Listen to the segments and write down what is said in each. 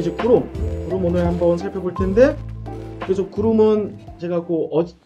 이제 구름 오늘 한번 살펴볼 텐데, 그래서 구름은 제가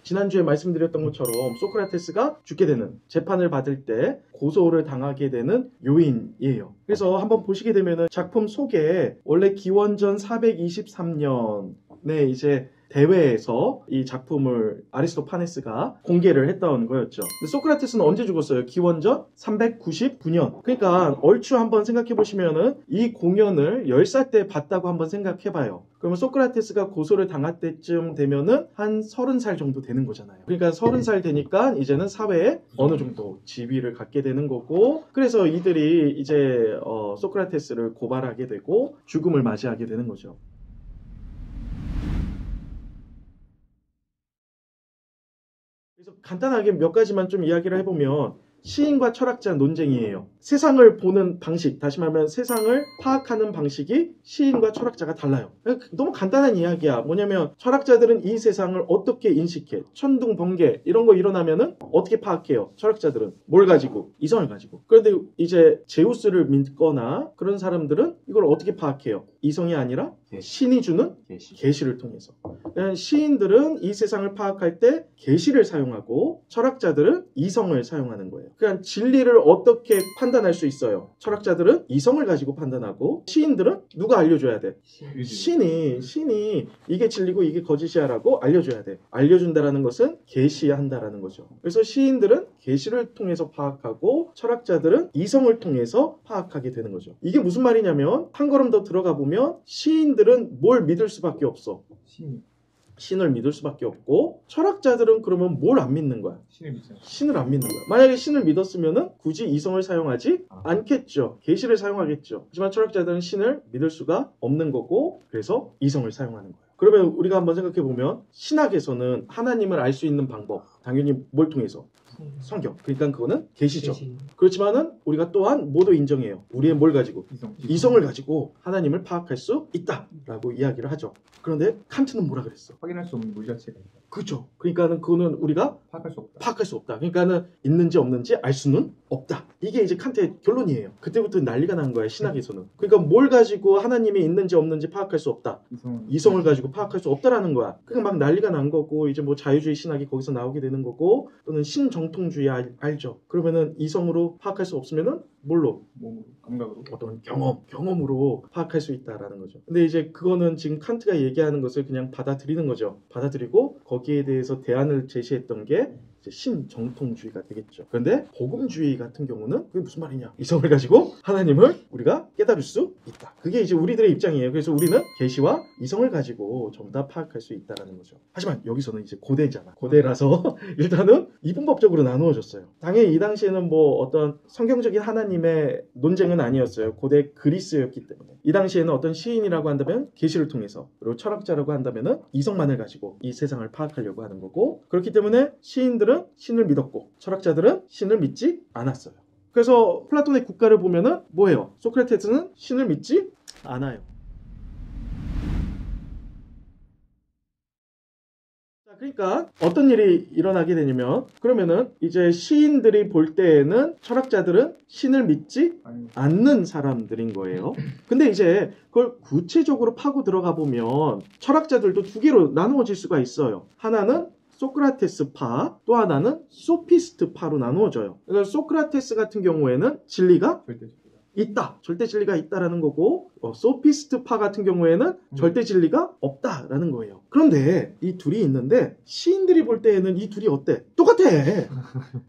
지난주에 말씀드렸던 것처럼 소크라테스가 죽게 되는, 재판을 받을 때 고소를 당하게 되는 요인이에요. 그래서 한번 보시게 되면은 작품 속에 원래 기원전 423년에 이제 대회에서 이 작품을 아리스토파네스가 공개를 했던 거였죠. 근데 소크라테스는 언제 죽었어요? 기원전 399년. 그러니까 얼추 한번 생각해 보시면은 이 공연을 10살 때 봤다고 한번 생각해 봐요. 그러면 소크라테스가 고소를 당할 때쯤 되면은 한 30살 정도 되는 거잖아요. 그러니까 30살 되니까 이제는 사회에 어느 정도 지위를 갖게 되는 거고, 그래서 이들이 이제 소크라테스를 고발하게 되고 죽음을 맞이하게 되는 거죠. 그래서 간단하게 몇 가지만 좀 이야기를 해보면, 시인과 철학자 논쟁이에요. 세상을 보는 방식, 다시 말하면 세상을 파악하는 방식이 시인과 철학자가 달라요. 너무 간단한 이야기야. 뭐냐면 철학자들은 이 세상을 어떻게 인식해? 천둥, 번개 이런 거 일어나면은 어떻게 파악해요? 철학자들은 뭘 가지고? 이성을 가지고. 그런데 이제 제우스를 믿거나 그런 사람들은 이걸 어떻게 파악해요? 이성이 아니라 신이 주는 계시를 통해서. 시인들은 이 세상을 파악할 때 계시를 사용하고, 철학자들은 이성을 사용하는 거예요. 그러니까 진리를 어떻게 판단할 수 있어요? 철학자들은 이성을 가지고 판단하고, 시인들은 누가 알려줘야 돼? 신이 이게 진리고 이게 거짓이야 라고 알려줘야 돼. 알려준다라는 것은 계시한다라는 거죠. 그래서 시인들은 계시를 통해서 파악하고, 철학자들은 이성을 통해서 파악하게 되는 거죠. 이게 무슨 말이냐면, 한 걸음 더 들어가 보면 시인들은 뭘 믿을 수밖에 없어? 신을 믿을 수밖에 없고, 철학자들은 그러면 뭘 안 믿는 거야? 신을 안 믿는 거야. 만약에 신을 믿었으면은 굳이 이성을 사용하지 않겠죠. 계시를 사용하겠죠. 하지만 철학자들은 신을 믿을 수가 없는 거고, 그래서 이성을 사용하는 거예요. 그러면 우리가 한번 생각해 보면, 신학에서는 하나님을 알 수 있는 방법, 당연히 뭘 통해서? 성경. 그러니까 그거는 계시죠. 그렇지만은 우리가 또한 모두 인정해요. 우리의 뭘 가지고? 이성을 가지고 하나님을 파악할 수 있다라고 이야기를 하죠. 그런데 칸트는 뭐라 그랬어? 확인할 수 없는 물 자체가 있다. 그렇죠. 그러니까는 그거는 우리가 파악할 수 없다. 그러니까는 있는지 없는지 알 수는 없다. 이게 이제 칸트의 결론이에요. 그때부터 난리가 난 거야, 신학에서는. 그러니까 뭘 가지고 하나님이 있는지 없는지 파악할 수 없다. 이성을 가지고 파악할 수 없다라는 거야. 그러니까 막 난리가 난 거고, 이제 뭐 자유주의 신학이 거기서 나오게 되는 거고, 또는 신정통주의 알죠. 그러면은 이성으로 파악할 수 없으면은 뭘로? 감각으로? 어떤 경험으로 파악할 수 있다라는 거죠. 근데 이제 그거는 지금 칸트가 얘기하는 것을 그냥 받아들이는 거죠. 받아들이고 거기에 대해서 대안을 제시했던 게 이제 신정통주의가 되겠죠. 그런데 복음주의 같은 경우는 그게 무슨 말이냐? 이성을 가지고 하나님을 우리가 깨달을 수 있다. 그게 이제 우리들의 입장이에요. 그래서 우리는 계시와 이성을 가지고 전부 다 파악할 수 있다라는 거죠. 하지만 여기서는 이제 고대잖아. 고대라서 일단은 이분법적으로 나누어졌어요. 당연히 이 당시에는 뭐 어떤 성경적인 하나님의 논쟁은 아니었어요. 고대 그리스였기 때문에. 이 당시에는 어떤 시인이라고 한다면 계시를 통해서, 그리고 철학자라고 한다면은 이성만을 가지고 이 세상을 파악하려고 하는 거고, 그렇기 때문에 시인들은 신을 믿었고 철학자들은 신을 믿지 않았어요. 그래서 플라톤의 국가를 보면은 뭐예요? 소크라테스는 신을 믿지 않아요. 그러니까 어떤 일이 일어나게 되냐면, 그러면은 이제 시인들이 볼 때에는 철학자들은 신을 믿지 않는 사람들인 거예요. 근데 이제 그걸 구체적으로 파고 들어가 보면 철학자들도 두 개로 나누어질 수가 있어요. 하나는 소크라테스 파, 또 하나는 소피스트 파로 나누어져요. 그래서 소크라테스 같은 경우에는 진리가 있다, 절대 진리가 있다라는 거고, 소피스트 파 같은 경우에는 절대 진리가 없다라는 거예요. 그런데 이 둘이 있는데 시인들이 볼 때에는 이 둘이 어때? 똑같아.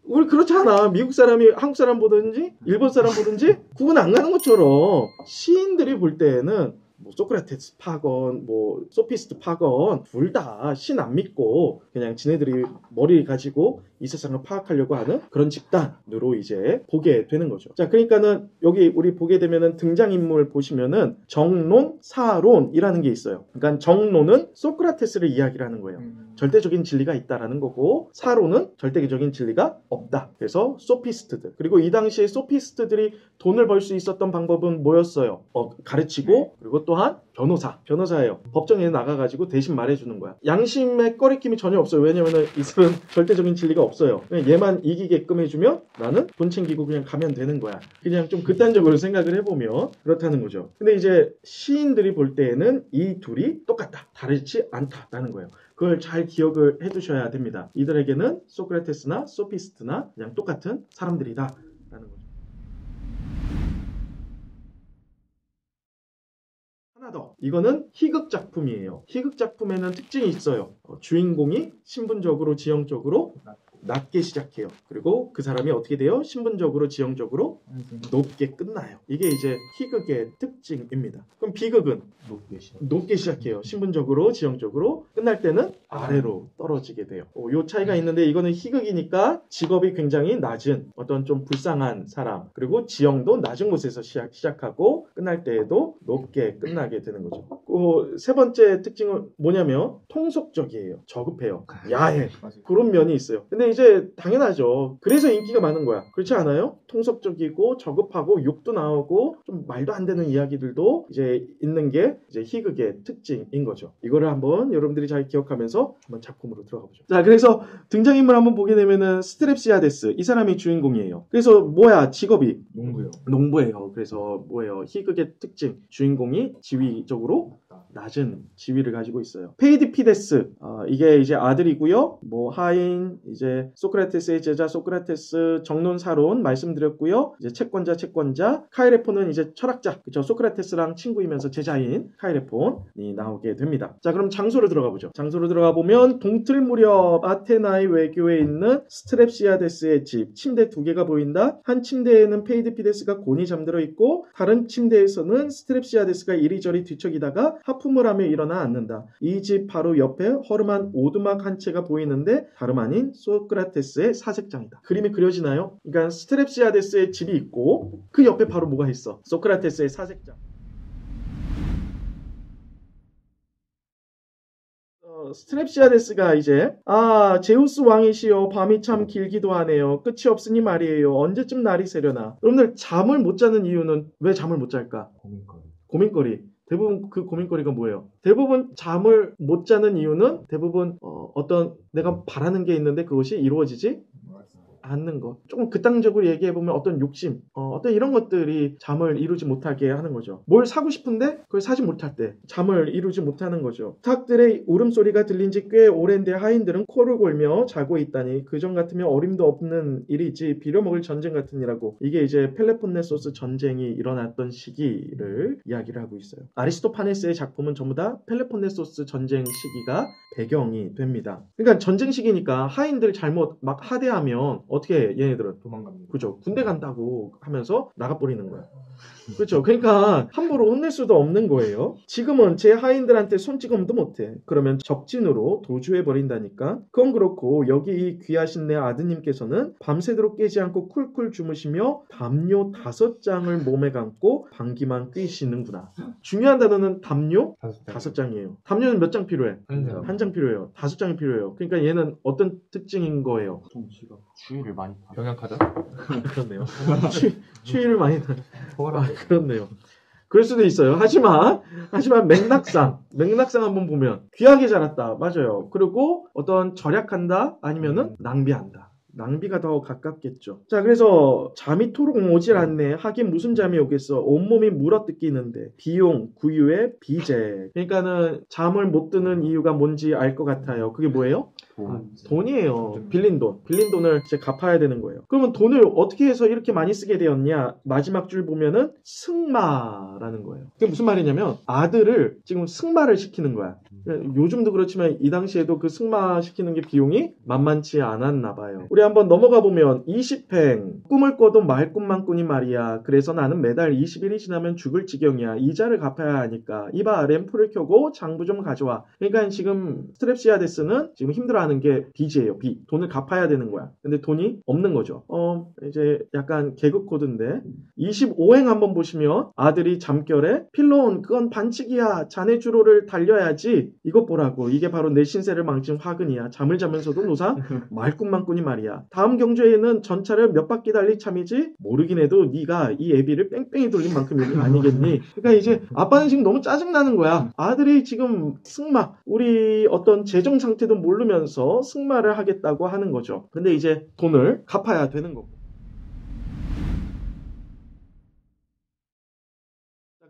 우리 그렇잖아. 미국 사람이 한국 사람 보든지 일본 사람 보든지 구분 안 가는 것처럼, 시인들이 볼 때에는 뭐 소크라테스 파건 뭐 소피스트 파건 둘 다 신 안 믿고 그냥 지네들이 머리 가지고 이 세상을 파악하려고 하는 그런 집단으로 이제 보게 되는 거죠. 자, 그러니까는 여기 우리 보게 되면은 등장인물 보시면은 정론, 사론이라는 게 있어요. 그러니까 정론은 소크라테스를 이야기를 하는 거예요. 절대적인 진리가 있다라는 거고, 사론은 절대적인 진리가 없다. 그래서 소피스트들. 그리고 이 당시에 소피스트들이 돈을 벌 수 있었던 방법은 뭐였어요? 가르치고, 그리고 또한 변호사예요. 법정에 나가가지고 대신 말해주는 거야. 양심의 꺼리낌이 전혀 없어요. 왜냐면은 이 사람은 절대적인 진리가 없어요. 그냥 얘만 이기게끔 해주면 나는 돈 챙기고 그냥 가면 되는 거야. 그냥 좀 극단적으로 생각을 해보면 그렇다는 거죠. 근데 이제 시인들이 볼 때에는 이 둘이 똑같다, 다르지 않다라는 거예요. 그걸 잘 기억을 해두셔야 됩니다. 이들에게는 소크라테스나 소피스트나 그냥 똑같은 사람들이다 라는 거죠. 하나 더, 이거는 희극 작품이에요. 희극 작품에는 특징이 있어요. 주인공이 신분적으로 지형적으로 낮게 시작해요. 그리고 그 사람이 어떻게 돼요? 신분적으로 지형적으로 높게 끝나요. 이게 이제 희극의 특징입니다. 그럼 비극은 높게 시작해요. 신분적으로 지형적으로 끝날 때는 아래로 떨어지게 돼요. 요 차이가 있는데 이거는 희극이니까 직업이 굉장히 낮은 어떤 좀 불쌍한 사람, 그리고 지형도 낮은 곳에서 시작하고 끝날 때에도 높게 끝나게 되는 거죠. 세 번째 특징은 뭐냐면 통속적이에요. 저급해요. 야해. 그런 면이 있어요. 근데 이제 당연하죠. 그래서 인기가 많은 거야. 그렇지 않아요? 통속적이고 저급하고 욕도 나오고 좀 말도 안 되는 이야기들도 이제 있는 게 이제 희극의 특징인 거죠. 이거를 한번 여러분들이 잘 기억하면서 한번 작품으로 들어가 보죠. 자, 그래서 등장인물 한번 보게 되면은 스트랩시아데스, 이 사람이 주인공이에요. 그래서 뭐야? 직업이 농부예요. 그래서 뭐예요? 희극의 특징, 주인공이 지위적으로 낮은 지위를 가지고 있어요. 페이디피데스, 이게 이제 아들이고요. 뭐 하인, 이제 소크라테스의 제자 소크라테스 정론사론 말씀드렸고요. 이제 채권자 카이레폰은 이제 철학자, 그쵸? 소크라테스랑 친구이면서 제자인 카이레폰이 나오게 됩니다. 자, 그럼 장소로 들어가 보죠. 장소로 들어가 보면 동틀 무렵 아테나의 외교에 있는 스트랩시아데스의 집, 침대 2개가 보인다. 한 침대에는 페이디피데스가 곤히 잠들어 있고 다른 침대에서는 스트랩시아데스가 이리저리 뒤척이다가 하품을 하며 일어나 앉는다. 이 집 바로 옆에 허름한 오두막 한 채가 보이는데 다름 아닌 소크라테스의 사색장이다. 그림이 그려지나요? 그러니까 스트랩시아데스의 집이 있고 그 옆에 바로 뭐가 있어? 소크라테스의 사색장. 스트랩시아데스가 이제 제우스 왕이시여 밤이 참 길기도 하네요. 끝이 없으니 말이에요. 언제쯤 날이 새려나. 여러분들 잠을 못 자는 이유는 왜 잠을 못 잘까? 고민거리. 대부분 그 고민거리가 뭐예요? 대부분 잠을 못 자는 이유는 대부분 어떤 내가 바라는 게 있는데 그것이 이루어지지 않는 것. 조금 극단적으로 얘기해보면 어떤 욕심, 어떤 이런 것들이 잠을 이루지 못하게 하는 거죠. 뭘 사고 싶은데 그걸 사지 못할 때 잠을 이루지 못하는 거죠. 탁들의 울음소리가 들린 지 꽤 오랜데 하인들은 코를 골며 자고 있다니 그전 같으면 어림도 없는 일이지 빌어먹을 전쟁 같으니라고. 이게 이제 펠로폰네소스 전쟁이 일어났던 시기를 이야기를 하고 있어요. 아리스토파네스의 작품은 전부 다 펠로폰네소스 전쟁 시기가 배경이 됩니다. 그러니까 전쟁 시기니까 하인들 잘못 막 하대하면 어떻게 해? 얘네들은 도망갑니다. 그죠? 군대 간다고 하면서 나가버리는 거야. 그렇죠? 그러니까 함부로 혼낼 수도 없는 거예요. 지금은 제 하인들한테 손찌검도 못해. 그러면 적진으로 도주해버린다니까. 그건 그렇고 여기 이 귀하신 내 아드님께서는 밤새도록 깨지 않고 쿨쿨 주무시며 담요 5장을 몸에 감고 방귀만 뀌시는구나. 중요한 단어는 담요 5장이에요. 담요는 몇 장 필요해? 한 장 필요해요. 5장이 필요해요. 그러니까 얘는 어떤 특징인 거예요? 좀 지가 주의를 많이 병약하다? 그렇네요. 추위를 많이 그렇네요. 그럴 수도 있어요. 하지만 맥락상 한번 보면 귀하게 자랐다. 맞아요. 그리고 어떤 절약한다 아니면은 낭비한다. 낭비가 더 가깝겠죠. 자, 그래서 잠이 토록 오질 않네. 하긴 무슨 잠이 오겠어. 온몸이 물어뜯기는데. 비용, 구유의 비제. 그러니까는 잠을 못 드는 이유가 뭔지 알 것 같아요. 그게 뭐예요? 돈이에요. 빌린 돈을 이제 갚아야 되는 거예요. 그러면 돈을 어떻게 해서 이렇게 많이 쓰게 되었냐? 마지막 줄 보면은 승마라는 거예요. 그게 무슨 말이냐면 아들을 지금 승마를 시키는 거야. 요즘도 그렇지만 이 당시에도 그 승마 시키는 게 비용이 만만치 않았나 봐요. 우리 한번 넘어가 보면 20행 꿈을 꿔도 말꿈만 꾸니 말이야. 그래서 나는 매달 20일이 지나면 죽을 지경이야. 이자를 갚아야 하니까 이봐 램프를 켜고 장부 좀 가져와. 그러니까 지금 스트랩시아데스는 지금 힘들어하는 게 빚이에요. 빚. 돈을 갚아야 되는 거야. 근데 돈이 없는 거죠. 이제 약간 개그 코드인데 25행 한번 보시면 아들이 잠결에 필로온 그건 반칙이야. 자네 주로를 달려야지. 이것 보라고. 이게 바로 내 신세를 망친 화근이야. 잠을 자면서도 노상 말꿈만 꾸니 말이야. 거야. 다음 경주에는 전차를 몇 바퀴 달릴 참이지 모르긴 해도 네가 이 애비를 뺑뺑이 돌린 만큼이 아니겠니? 그러니까 이제 아빠는 지금 너무 짜증나는 거야. 아들이 지금 승마, 우리 어떤 재정 상태도 모르면서 승마를 하겠다고 하는 거죠. 근데 이제 돈을 갚아야 되는 거고.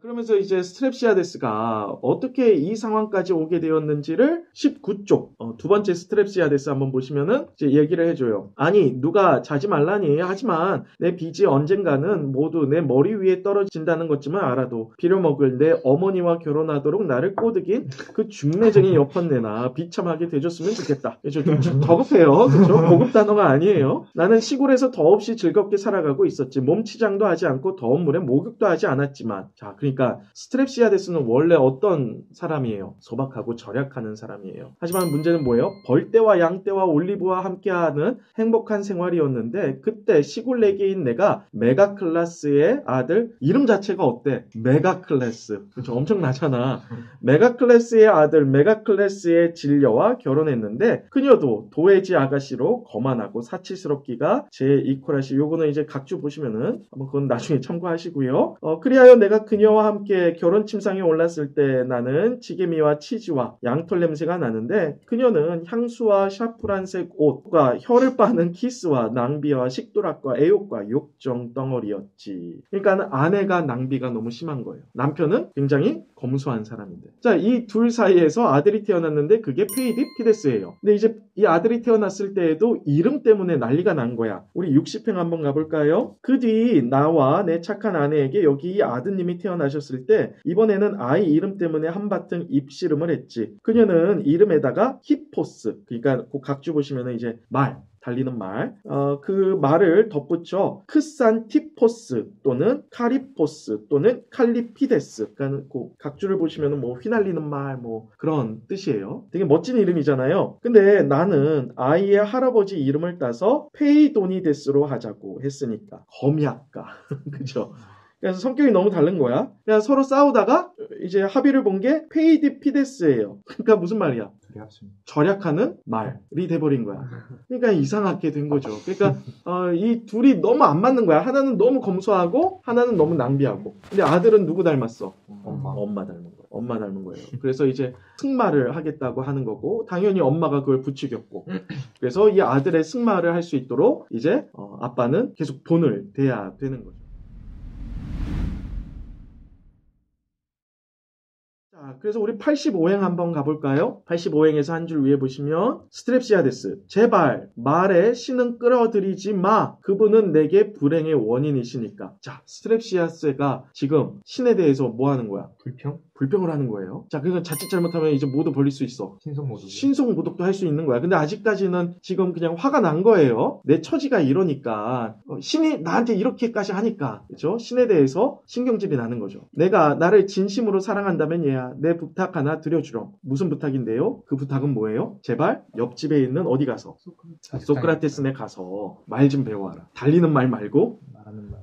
그러면서 이제 스트랩시아데스가 어떻게 이 상황까지 오게 되었는지를 19쪽 두 번째 스트랩시아데스 한번 보시면은 이제 얘기를 해줘요. 아니 누가 자지 말라니 하지만 내 빚이 언젠가는 모두 내 머리 위에 떨어진다는 것쯤은 알아도 빌어먹을 내 어머니와 결혼하도록 나를 꼬드긴 그 중매쟁이 여펀네나 비참하게 되줬으면 좋겠다. 좀 저급해요. 그렇죠? 고급 단어가 아니에요. 나는 시골에서 더없이 즐겁게 살아가고 있었지. 몸치장도 하지 않고 더운 물에 목욕도 하지 않았지만 자 그러니까 스트랩시아데스는 원래 어떤 사람이에요? 소박하고 절약하는 사람이에요. 하지만 문제는 뭐예요? 벌떼와 양떼와 올리브와 함께하는 행복한 생활이었는데 그때 시골 내기인 내가 메가클라스의 아들 이름 자체가 어때? 메가클래스. 그렇죠? 엄청나잖아. 메가클래스의 아들 메가클래스의 진려와 결혼했는데 그녀도 도해지 아가씨로 거만하고 사치스럽기가 제2코라시 요거는 이제 각주 보시면은 한번 그건 나중에 참고하시고요. 그리하여 내가 그녀와 함께 결혼 침상에 올랐을 때 나는 지게미와 치즈와 양털 냄새가 나는데 그녀는 향수와 샤프란색 옷과 혀를 빠는 키스와 낭비와 식도락과 애욕과 욕정 덩어리였지. 그러니까 아내가 낭비가 너무 심한 거예요. 남편은 굉장히 검소한 사람인데. 자, 이 둘 사이에서 아들이 태어났는데 그게 페이디피데스예요. 근데 이제 이 아들이 태어났을 때에도 이름 때문에 난리가 난 거야. 우리 60행 한번 가볼까요? 그 뒤 나와 내 착한 아내에게 여기 이 아드님이 태어나셨을 때 이번에는 아이 이름 때문에 한바탕 입씨름을 했지. 그녀는 이름에다가 히포스, 그러니까 그 각주 보시면 이제 말, 달리는 말, 그 말을 덧붙여 크산티포스 또는 카리포스 또는 칼리피데스, 그러니까 그 각주를 보시면 뭐 휘날리는 말 뭐 그런 뜻이에요. 되게 멋진 이름이잖아요. 근데 나는 아이의 할아버지 이름을 따서 페이도니데스로 하자고 했으니까 검약가 그죠? 그래서 성격이 너무 다른 거야. 그냥 서로 싸우다가 이제 합의를 본 게 페이디피데스예요. 그러니까 무슨 말이야? 절약하는 말이 돼버린 거야. 그러니까 이상하게 된 거죠. 그러니까 이 둘이 너무 안 맞는 거야. 하나는 너무 검소하고 하나는 너무 낭비하고. 근데 아들은 누구 닮았어? 엄마 닮은 거야. 엄마 닮은 거예요. 그래서 이제 승마를 하겠다고 하는 거고 당연히 엄마가 그걸 부추겼고 그래서 이 아들의 승마를 할 수 있도록 이제 아빠는 계속 돈을 대야 되는 거죠. 자, 그래서 우리 85행 한번 가볼까요? 85행에서 한 줄 위에 보시면 스트랩시아데스 제발 말에 신은 끌어들이지 마. 그분은 내게 불행의 원인이시니까. 자, 스트랩시아스가 지금 신에 대해서 뭐 하는 거야? 불평을 하는 거예요. 자, 그러니까 자칫 잘못하면 이제 모두 벌릴 수 있어. 신속모독도 할 수 있는 거야. 근데 아직까지는 지금 그냥 화가 난 거예요. 내 처지가 이러니까 신이 나한테 이렇게까지 하니까 그렇죠? 신에 대해서 신경질이 나는 거죠. 내가 나를 진심으로 사랑한다면 얘야 내 부탁 하나 드려주렴. 무슨 부탁인데요? 그 부탁은 뭐예요? 제발 옆집에 있는 어디 가서 소크라테스네 가서 말 좀 배워와라. 달리는 말 말고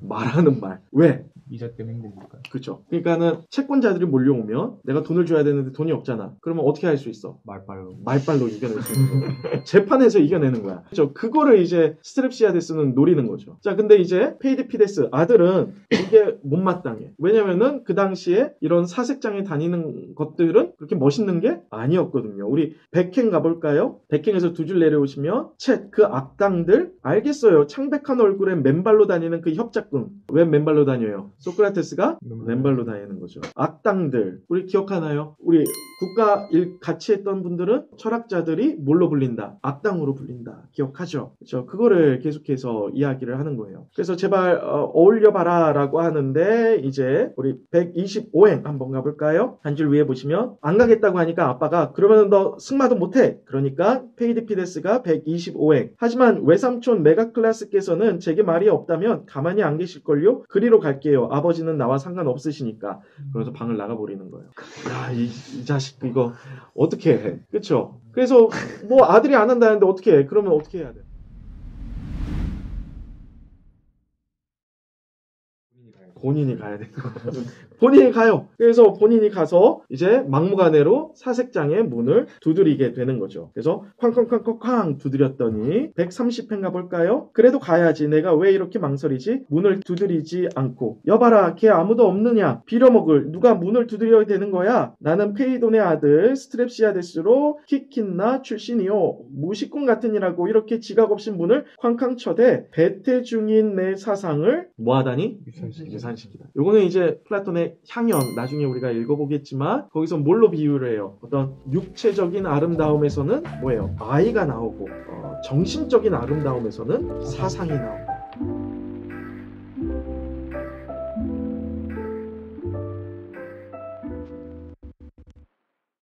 말하는 말. 왜? 이자 때문에 힘드니까. 그렇죠. 그러니까는 채권자들이 몰려오면 내가 돈을 줘야 되는데 돈이 없잖아. 그러면 어떻게 할 수 있어? 말빨로 이겨낼 수 있는 거야. 재판에서 이겨내는 거야. 그렇죠. 그거를 이제 스트랩시아데스는 노리는 거죠. 자, 근데 이제 페이디피데스 아들은 이게 못마땅해. 왜냐면은 그 당시에 이런 사색장에 다니는 것들은 그렇게 멋있는 게 아니었거든요. 우리 백행 가볼까요? 백행에서 두 줄 내려오시면 챗 그 악당들 알겠어요. 창백한 얼굴에 맨발로 다니는 그 협작꾼. 왜 맨발로 다녀요? 소크라테스가 맨발로 다니는 거죠. 악당들 우리 기억하나요? 우리 국가 일 같이 했던 분들은 철학자들이 뭘로 불린다? 악당으로 불린다. 기억하죠? 그렇죠? 그거를 계속해서 이야기를 하는 거예요. 그래서 제발 어울려봐라 라고 하는데 이제 우리 125행 한번 가볼까요? 한 줄 위에 보시면 안 가겠다고 하니까 아빠가 그러면 너 승마도 못해. 그러니까 페이디피데스가 125행 하지만 외삼촌 메가클라스께서는 제게 말이 없다면 가만히 안 계실걸요? 그리로 갈게요. 아버지는 나와 상관없으시니까. 그래서 방을 나가버리는 거예요. 야, 이 자식 이거 어떻게 해? 그쵸? 그래서 뭐 아들이 안 한다는데 어떻게 해? 그러면 어떻게 해야 돼? 본인이 가야 되는 거예요. 본인이 가요. 그래서 본인이 가서 이제 막무가내로 사색장의 문을 두드리게 되는 거죠. 그래서 쾅쾅쾅쾅쾅 두드렸더니 130회인가 볼까요? 그래도 가야지. 내가 왜 이렇게 망설이지? 문을 두드리지 않고. 여봐라, 걔 아무도 없느냐? 빌어먹을. 누가 문을 두드려야 되는 거야? 나는 페이돈의 아들 스트랩시아데스로 키킨나 출신이요. 무식꾼 같으니라고 이렇게 지각 없이 문을 쾅쾅 쳐대 배태 중인 내 사상을 뭐하다니? 유산시키다. 요거는 이제 플라톤의 향연, 나중에 우리가 읽어보겠지만 거기서 뭘로 비유를 해요? 어떤 육체적인 아름다움에서는 뭐예요? 아이가 나오고 정신적인 아름다움에서는 사상이 나오고